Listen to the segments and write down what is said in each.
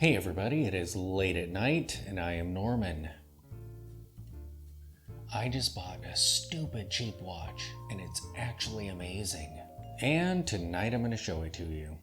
Hey everybody, it is late at night and I am Norman. I just bought a stupid cheap watch and it's actually amazing. And tonight I'm going to show it to you.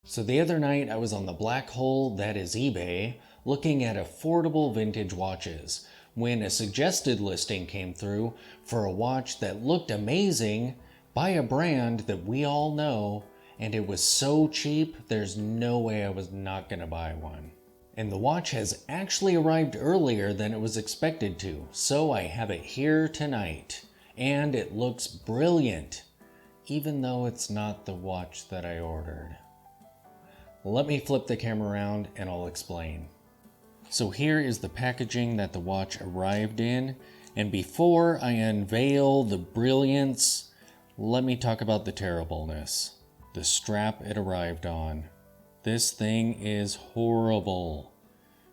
So the other night I was on the black hole that is eBay looking at affordable vintage watches when a suggested listing came through for a watch that looked amazing by a brand that we all know, and it was so cheap there's no way I was not going to buy one. And the watch has actually arrived earlier than it was expected to, so I have it here tonight. And it looks brilliant, even though it's not the watch that I ordered. Let me flip the camera around and I'll explain. So here is the packaging that the watch arrived in, and before I unveil the brilliance, let me talk about the terribleness. The strap it arrived on. This thing is horrible.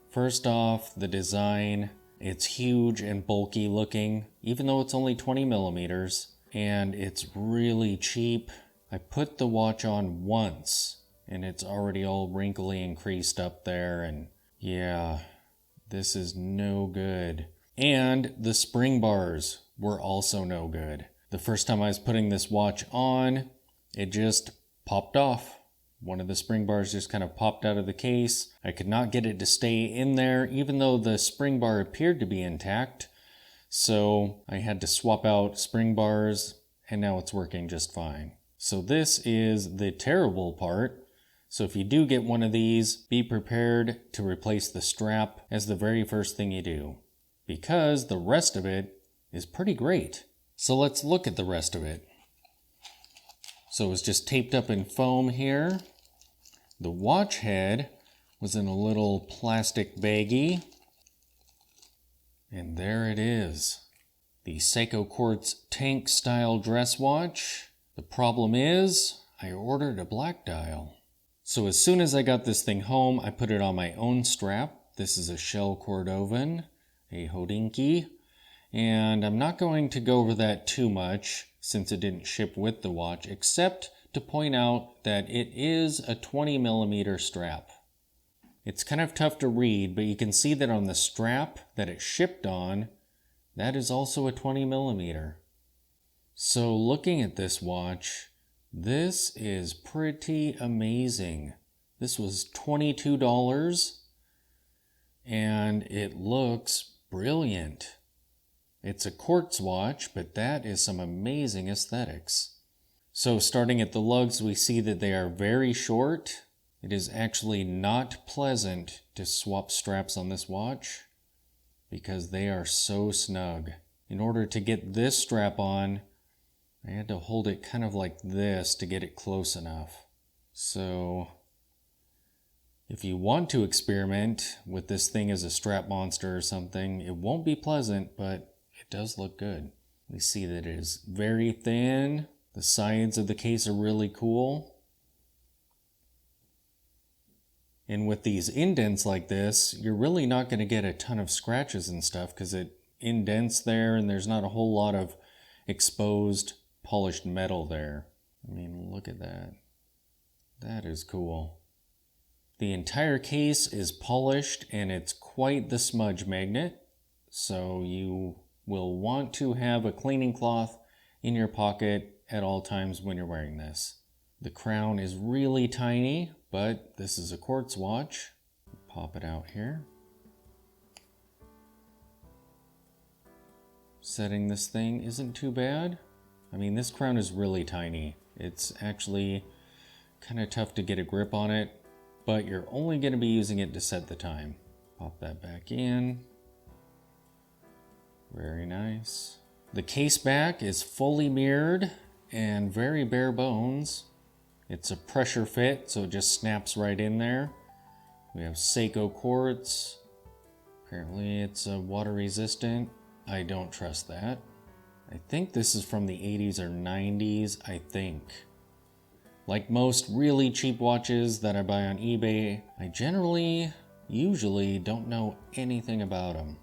First off, the design. It's huge and bulky looking, even though it's only 20 millimeters, and it's really cheap. I put the watch on once, and it's already all wrinkly and creased up there, and yeah, this is no good. And the spring bars were also no good. The first time I was putting this watch on, it just popped off. One of the spring bars just kind of popped out of the case. I could not get it to stay in there, even though the spring bar appeared to be intact. So I had to swap out spring bars, and now it's working just fine. So this is the terrible part. So if you do get one of these, be prepared to replace the strap as the very first thing you do, because the rest of it is pretty great. So let's look at the rest of it. So it was just taped up in foam here. The watch head was in a little plastic baggie. And there it is. The Seiko Quartz tank style dress watch. The problem is, I ordered a black dial. So as soon as I got this thing home, I put it on my own strap. This is a Shell Cordovan, a Hodinkee. And I'm not going to go over that too much since it didn't ship with the watch, except to point out that it is a 20 millimeter strap. It's kind of tough to read, but you can see that on the strap that it shipped on, that is also a 20 millimeter. So looking at this watch, this is pretty amazing. This was $22 and it looks brilliant. It's a quartz watch, but that is some amazing aesthetics. So starting at the lugs, we see that they are very short. It is actually not pleasant to swap straps on this watch because they are so snug. In order to get this strap on, I had to hold it kind of like this to get it close enough. So if you want to experiment with this thing as a strap monster or something, it won't be pleasant, but it does look good. We see that it is very thin. The sides of the case are really cool. And with these indents like this, you're really not going to get a ton of scratches and stuff because it indents there and there's not a whole lot of exposed polished metal there. I mean, look at that. That is cool. The entire case is polished and it's quite the smudge magnet. So you will want to have a cleaning cloth in your pocket at all times when you're wearing this. The crown is really tiny, but this is a quartz watch. Pop it out here. Setting this thing isn't too bad. I mean, this crown is really tiny. It's actually kind of tough to get a grip on it, but you're only going to be using it to set the time. Pop that back in. Very nice. The case back is fully mirrored and very bare bones. It's a pressure fit, so it just snaps right in there. We have Seiko Quartz. Apparently it's water resistant. I don't trust that. I think this is from the 80s or 90s, I think. Like most really cheap watches that I buy on eBay, I usually don't know anything about them,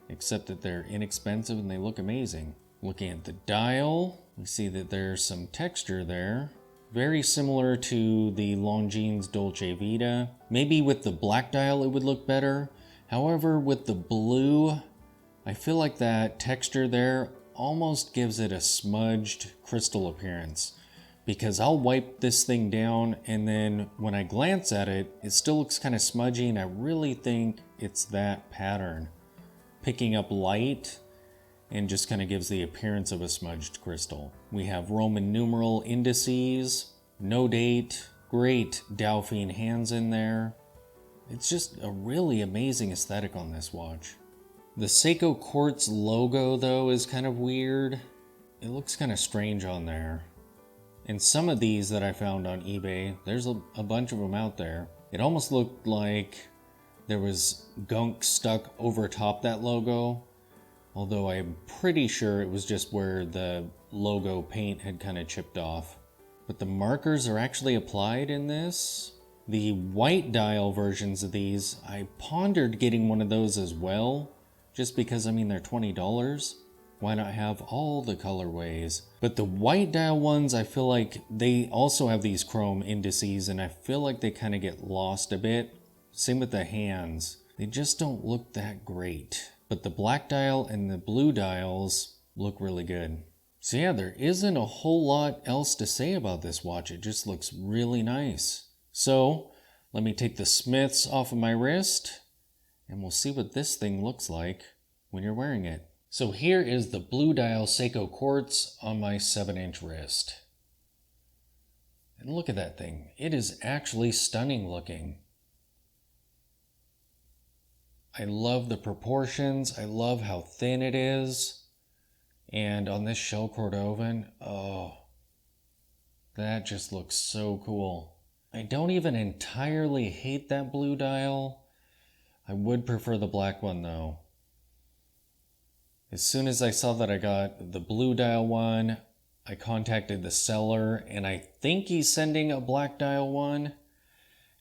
except that they're inexpensive and they look amazing. Looking at the dial, we see that there's some texture there. Very similar to the Longines Dolce Vita. Maybe with the black dial it would look better. However, with the blue, I feel like that texture there almost gives it a smudged crystal appearance. Because I'll wipe this thing down and then when I glance at it, it still looks kind of smudgy, and I really think it's that pattern. Picking up light and just kind of gives the appearance of a smudged crystal. We have Roman numeral indices, no date, great Dauphine hands in there. It's just a really amazing aesthetic on this watch. The Seiko Quartz logo though is kind of weird. It looks kind of strange on there. And some of these that I found on eBay, there's a bunch of them out there. It almost looked like there was gunk stuck over top that logo. Although I'm pretty sure it was just where the logo paint had kind of chipped off. But the markers are actually applied in this. The white dial versions of these, I pondered getting one of those as well. Just because, I mean, they're $20. Why not have all the colorways? But the white dial ones, I feel like they also have these chrome indices, and I feel like they kind of get lost a bit. Same with the hands. They just don't look that great. But the black dial and the blue dials look really good. So yeah, there isn't a whole lot else to say about this watch. It just looks really nice. So let me take the Smiths off of my wrist and we'll see what this thing looks like when you're wearing it. So here is the blue dial Seiko Quartz on my 7-inch wrist. And look at that thing. It is actually stunning looking. I love the proportions. I love how thin it is. And on this shell Cordovan, oh, that just looks so cool. I don't even entirely hate that blue dial. I would prefer the black one though. As soon as I saw that I got the blue dial one, I contacted the seller, and I think he's sending a black dial one.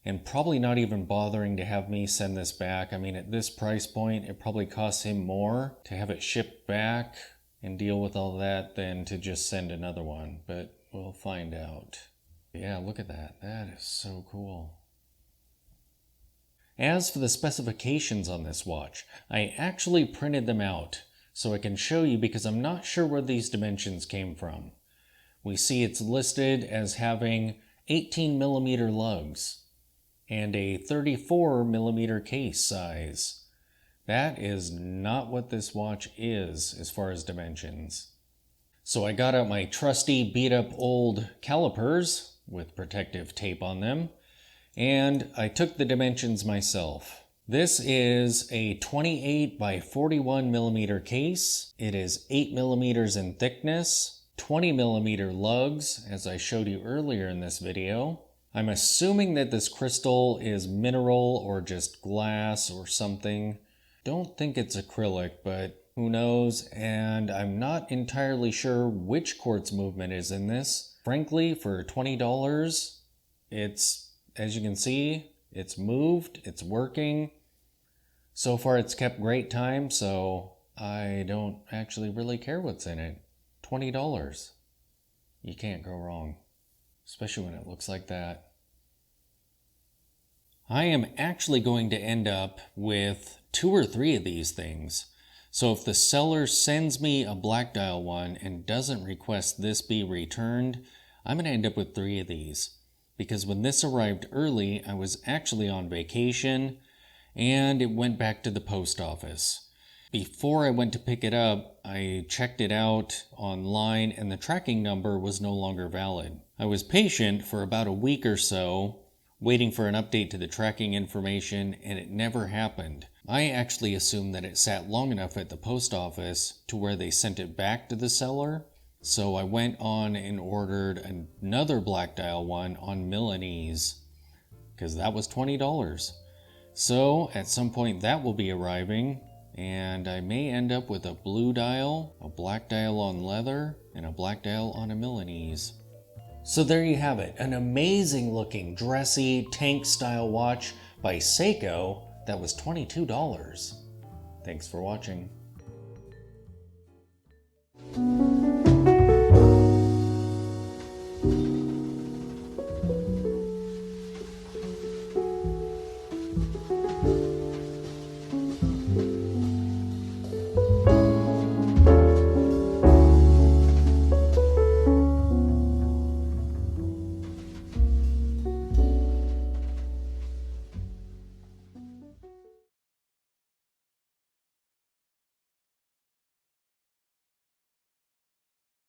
And probably not even bothering to have me send this back. I mean, at this price point, it probably costs him more to have it shipped back and deal with all that than to just send another one. But we'll find out. Yeah, look at that. That is so cool. As for the specifications on this watch, I actually printed them out so I can show you because I'm not sure where these dimensions came from. We see it's listed as having 18mm lugs and a 34mm case size. That is not what this watch is as far as dimensions. So I got out my trusty beat up old calipers with protective tape on them, and I took the dimensions myself. This is a 28 by 41mm case. It is 8mm in thickness, 20mm lugs, as I showed you earlier in this video. I'm assuming that this crystal is mineral or just glass or something. Don't think it's acrylic, but who knows? And I'm not entirely sure which quartz movement is in this. Frankly, for $20, it's, as you can see, it's moved, it's working. So far it's kept great time, so I don't actually really care what's in it. $20. You can't go wrong. Especially when it looks like that. I am actually going to end up with 2 or 3 of these things. So if the seller sends me a black dial one and doesn't request this be returned, I'm going to end up with 3 of these. Because when this arrived early, I was actually on vacation and it went back to the post office. Before I went to pick it up, I checked it out online and the tracking number was no longer valid. I was patient for about a week or so, waiting for an update to the tracking information, and it never happened. I actually assumed that it sat long enough at the post office to where they sent it back to the seller. So I went on and ordered another black dial one on Milanese, because that was $20. So at some point that will be arriving. And I may end up with a blue dial, a black dial on leather, and a black dial on a Milanese. So there you have it, an amazing looking dressy tank style watch by Seiko that was $22. Thanks for watching.